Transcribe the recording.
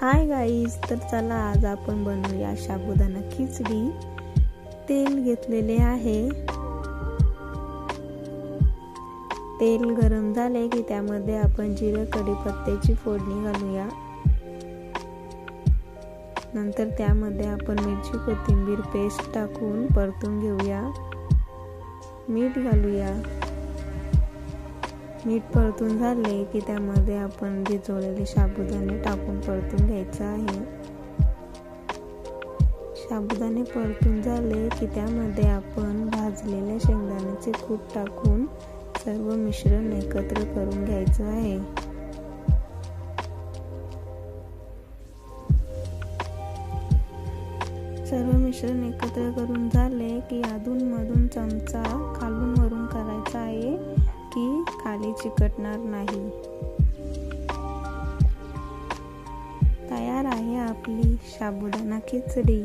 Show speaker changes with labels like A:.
A: Hi guys, तर चला आज आपण बनवूया साबुदाणा खिचडी। तेल घेतलेले आहे। तेल गरम झाले की त्यामध्ये आपण जिरे कढीपत्त्याची फोडणी घालूया। नंतर त्यामध्ये आपण मिरची कोथिंबीर पेस्ट टाकून परतून घेऊया। मीठ घालूया। मीठ परतून झाले की त्यामध्ये आपण भिजवलेले साबुदाणे टाकून परतून घ्यायचं आहे। साबुदाणे परतून झाले की त्यामध्ये आपण भाजलेल्या शेंगदाण्याचे कूट टाकून सर्व मिश्रण एकत्र करून घ्यायचं आहे। सर्व मिश्रण एकत्र करून झाले की अधून मधून चमचा खालून वरून करायचा आहे की खाली चिकटणार नाही। तयार आहे आपली साबुदाणा खिचडी।